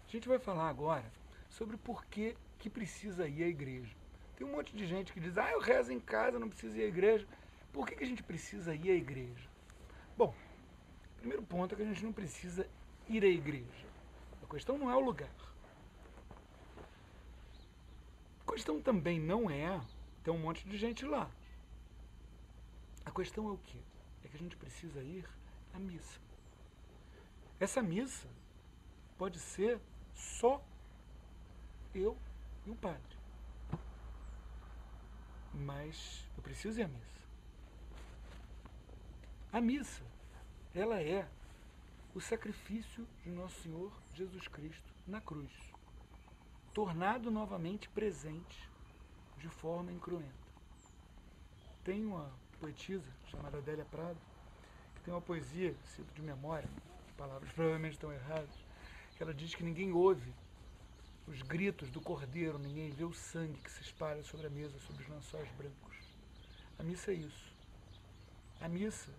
A gente vai falar agora sobre por que precisa ir à igreja. Tem um monte de gente que diz, eu rezo em casa, não preciso ir à igreja. Por que a gente precisa ir à igreja? Bom, o primeiro ponto é que a gente não precisa ir à igreja. A questão não é o lugar. A questão também não é ter um monte de gente lá. A questão é o quê? É que a gente precisa ir à missa. Essa missa pode ser só eu e o padre. Mas eu preciso ir à missa. A missa, ela é o sacrifício de Nosso Senhor Jesus Cristo na cruz, tornado novamente presente de forma incruenta. Tem uma poetisa chamada Adélia Prado, que tem uma poesia, cito de memória, palavras provavelmente estão erradas, que ela diz que ninguém ouve os gritos do cordeiro, ninguém vê o sangue que se espalha sobre a mesa, sobre os lençóis brancos. A missa é isso. A missa,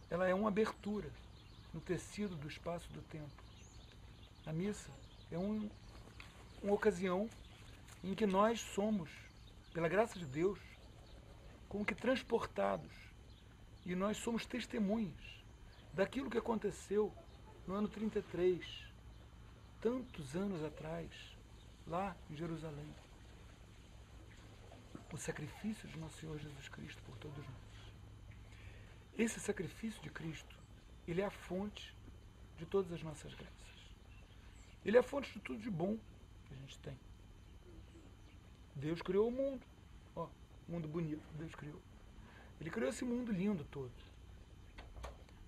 ela é uma abertura no tecido do espaço do tempo. A missa é uma ocasião em que nós somos, pela graça de Deus, como que transportados, e nós somos testemunhas daquilo que aconteceu no ano 33, tantos anos atrás, lá em Jerusalém. O sacrifício de Nosso Senhor Jesus Cristo por todos nós. Esse sacrifício de Cristo, ele é a fonte de todas as nossas graças. Ele é a fonte de tudo de bom que a gente tem. Deus criou o mundo. Mundo bonito que Deus criou. Ele criou esse mundo lindo todo.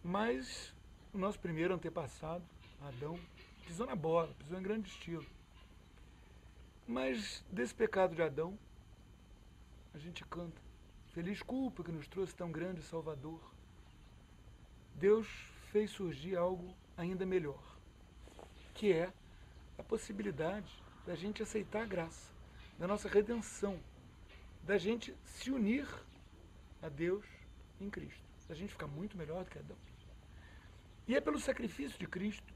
Mas o nosso primeiro antepassado, Adão, pisou na bola, pisou em grande estilo. Mas desse pecado de Adão, a gente canta: feliz culpa que nos trouxe tão grande Salvador. Deus fez surgir algo ainda melhor, que é a possibilidade da gente aceitar a graça, da nossa redenção, da gente se unir a Deus em Cristo, da gente ficar muito melhor do que Adão. E é pelo sacrifício de Cristo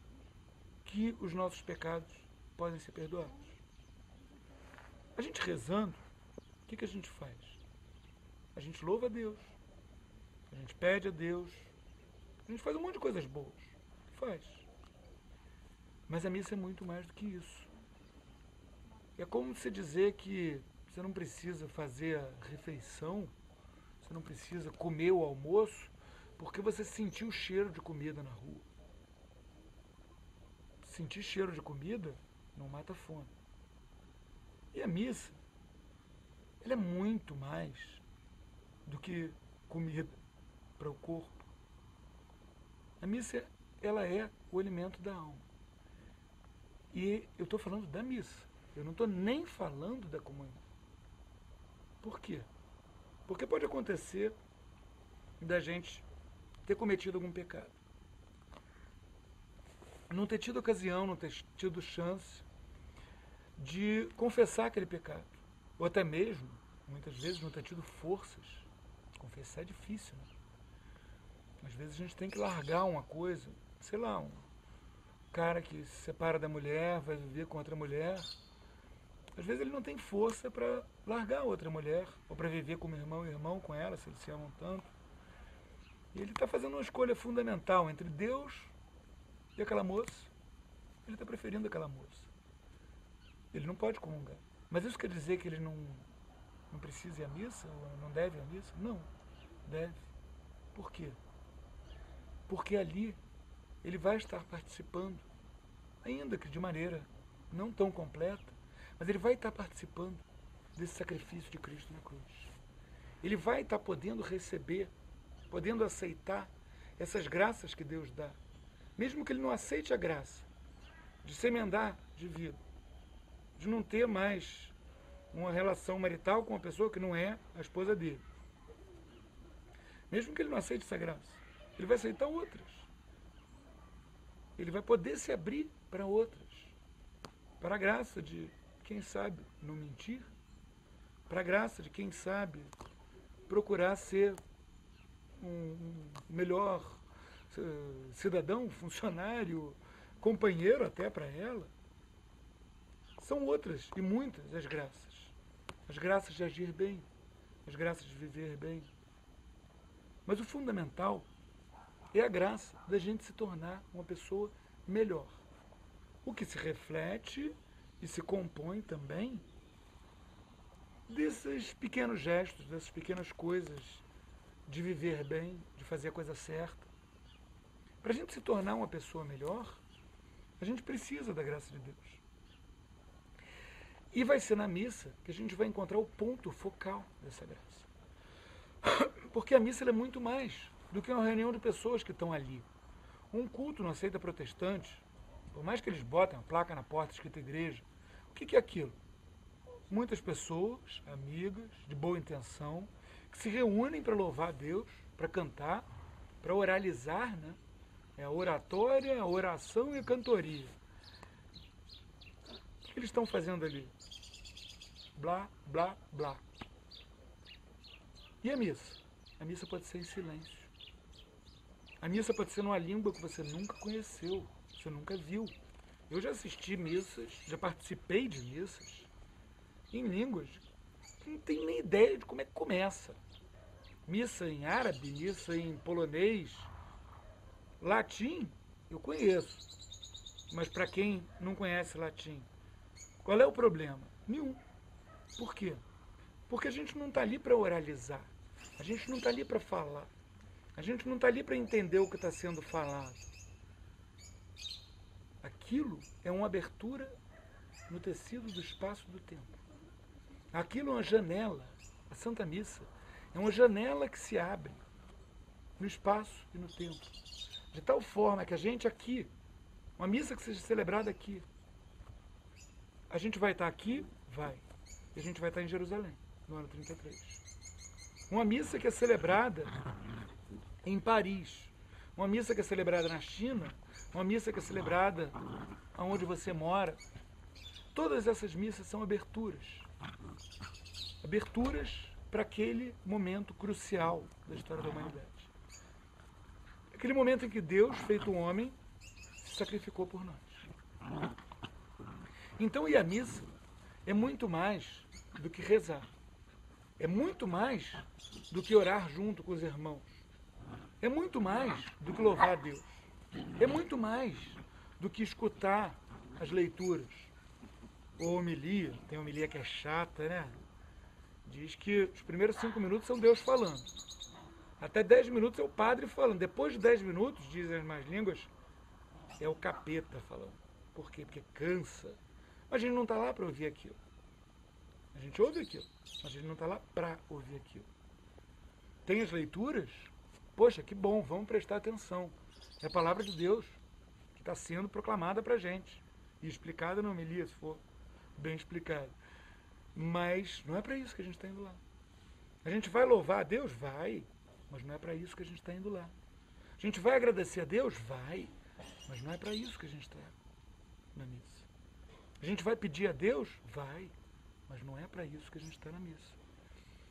que os nossos pecados podem ser perdoados. A gente rezando, o que a gente faz? A gente louva a Deus, a gente pede a Deus, a gente faz um monte de coisas boas. Faz. Mas a missa é muito mais do que isso. É como se dizer que você não precisa fazer a refeição, você não precisa comer o almoço, porque você sentiu o cheiro de comida na rua. Sentir cheiro de comida não mata a fome. E a missa, ela é muito mais do que comida para o corpo. A missa, ela é o alimento da alma. E eu estou falando da missa. Eu não estou nem falando da comunhão. Por quê? Porque pode acontecer da gente ter cometido algum pecado. Não ter tido ocasião, não ter tido chance de confessar aquele pecado. Ou até mesmo, muitas vezes, não ter tido forças. Confessar é difícil, né? Às vezes a gente tem que largar uma coisa, sei lá, um cara que se separa da mulher, vai viver com outra mulher. Às vezes ele não tem força para largar outra mulher, ou para viver como irmão e irmão com ela, se eles se amam tanto. E ele está fazendo uma escolha fundamental entre Deus e aquela moça. Ele está preferindo aquela moça. Ele não pode comungar. Mas isso quer dizer que ele não precisa ir à missa, ou não deve ir à missa? Não, deve. Por quê? Porque ali ele vai estar participando, ainda que de maneira não tão completa, mas ele vai estar participando desse sacrifício de Cristo na cruz. Ele vai estar podendo receber, podendo aceitar essas graças que Deus dá. Mesmo que ele não aceite a graça de se emendar de vida, de não ter mais uma relação marital com uma pessoa que não é a esposa dele. Mesmo que ele não aceite essa graça, ele vai aceitar outras. Ele vai poder se abrir para outras. Para a graça de, quem sabe, não mentir. Para a graça de, quem sabe, procurar ser um melhor cidadão, funcionário, companheiro até para ela. São outras e muitas as graças. As graças de agir bem, as graças de viver bem. Mas o fundamental é a graça da gente se tornar uma pessoa melhor. O que se reflete e se compõe também desses pequenos gestos, dessas pequenas coisas de viver bem, de fazer a coisa certa. Para a gente se tornar uma pessoa melhor, a gente precisa da graça de Deus. E vai ser na missa que a gente vai encontrar o ponto focal dessa graça. Porque a missa é muito mais do que uma reunião de pessoas que estão ali. Um culto na seita protestante, por mais que eles botem uma placa na porta escrita igreja, o que é aquilo? Muitas pessoas, amigas, de boa intenção, que se reúnem para louvar a Deus, para cantar, para oralizar, né? É a oratória, a oração e a cantoria. O que eles estão fazendo ali? Blá, blá, blá. E a missa? A missa pode ser em silêncio. A missa pode ser numa língua que você nunca conheceu, você nunca viu. Eu já assisti missas, já participei de missas em línguas que não tenho nem ideia de como é que começa. Missa em árabe, missa em polonês, latim, eu conheço. Mas para quem não conhece latim, qual é o problema? Nenhum. Por quê? Porque a gente não está ali para oralizar. A gente não está ali para falar. A gente não está ali para entender o que está sendo falado. Aquilo é uma abertura no tecido do espaço do tempo. Aquilo é uma janela. A Santa Missa é uma janela que se abre no espaço e no tempo. De tal forma que a gente aqui, uma missa que seja celebrada aqui, a gente vai estar aqui? Vai. E a gente vai estar em Jerusalém, no ano 33. Uma missa que é celebrada em Paris, uma missa que é celebrada na China, uma missa que é celebrada onde você mora. Todas essas missas são aberturas. Aberturas para aquele momento crucial da história da humanidade. Aquele momento em que Deus, feito homem, se sacrificou por nós. Então, ir à missa é muito mais do que rezar. É muito mais do que orar junto com os irmãos. É muito mais do que louvar a Deus. É muito mais do que escutar as leituras. Ou homilia, tem homilia que é chata, né? Diz que os primeiros 5 minutos são Deus falando. Até 10 minutos é o padre falando. Depois de 10 minutos, dizem as más línguas, é o capeta falando. Por quê? Porque cansa. Mas a gente não está lá para ouvir aquilo. A gente ouve aquilo, mas a gente não está lá para ouvir aquilo. Tem as leituras? Poxa, que bom, vamos prestar atenção. É a palavra de Deus que está sendo proclamada para a gente. E explicada na homilia, se for bem explicada. Mas não é para isso que a gente está indo lá. A gente vai louvar a Deus? Vai. Mas não é para isso que a gente está indo lá. A gente vai agradecer a Deus? Vai. Mas não é para isso que a gente está na missa. A gente vai pedir a Deus? Vai. Mas não é para isso que a gente está na missa.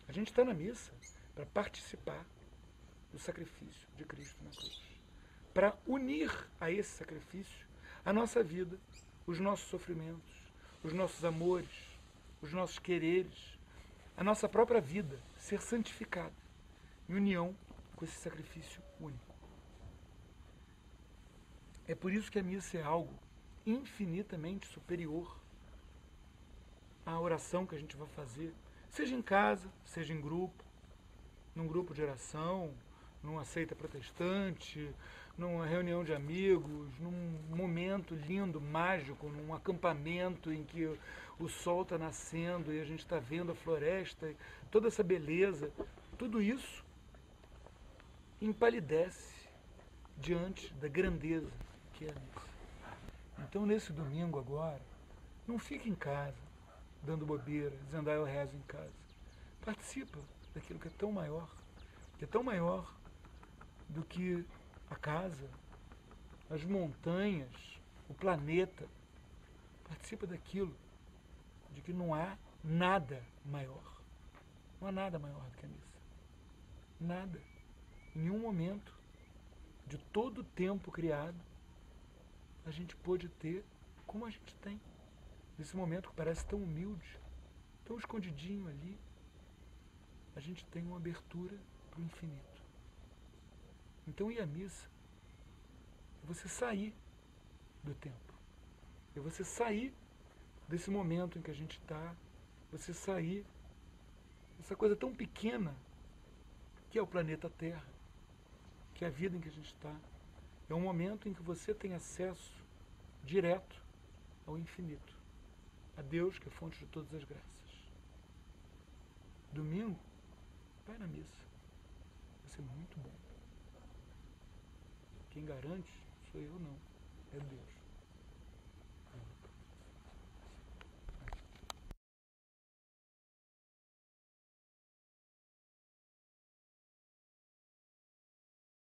A gente está na missa para participar do sacrifício de Cristo na cruz. Para unir a esse sacrifício a nossa vida, os nossos sofrimentos, os nossos amores, os nossos quereres, a nossa própria vida ser santificada em união com esse sacrifício único. É por isso que a missa é algo infinitamente superior à oração que a gente vai fazer, seja em casa, seja em grupo, num grupo de oração, numa seita protestante, numa reunião de amigos, num momento lindo, mágico, num acampamento em que o sol está nascendo e a gente está vendo a floresta, toda essa beleza, tudo isso empalidece diante da grandeza que é a missa. Então, nesse domingo agora, não fique em casa, dando bobeira, dizendo, eu rezo em casa. Participa daquilo que é tão maior do que a casa, as montanhas, o planeta. Participa daquilo de que não há nada maior. Não há nada maior do que a missa. Nada. Em nenhum momento de todo o tempo criado, a gente pôde ter como a gente tem. nesse momento que parece tão humilde, tão escondidinho ali, a gente tem uma abertura para o infinito. Então ir à missa é você sair do tempo. É você sair desse momento em que a gente está, você sair dessa coisa tão pequena que é o planeta Terra, que é a vida em que a gente está. É um momento em que você tem acesso direto ao infinito, a Deus, que é a fonte de todas as graças. Domingo, vai na missa. Vai ser muito bom. Quem garante sou eu não, é Deus.